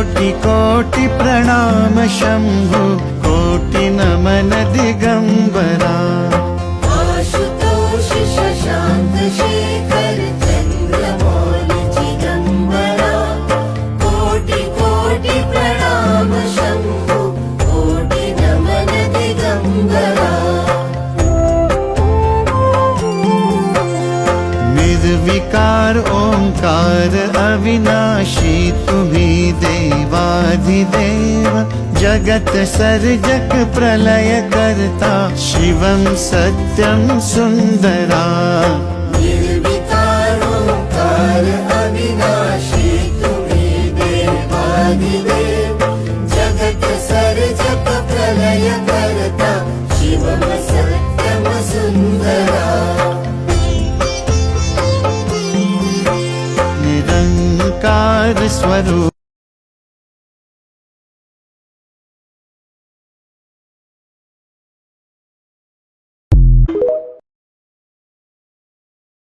कोटि कोटि प्रणाम शंभु कोटि नमन दिगंबरा। आशुतोष शशांक शेखर चंद्रमौलि चिदंबरा। कोटि कोटि प्रणाम शंभु कोटि नमन दिगंबरा। निर्विकार ओंकार अविनाशी तुम्ही देवाधिदेव। जगत सर्जक प्रलय कर्ता शिवं सत्यं सुंदरा। निर्विकार ओंकार अविनाशी तुम्ही देवाधिदेव। जगत सर्जक प्रलय कर्ता शिवं सत्यं सुंदरा। निरंकार स्वरूप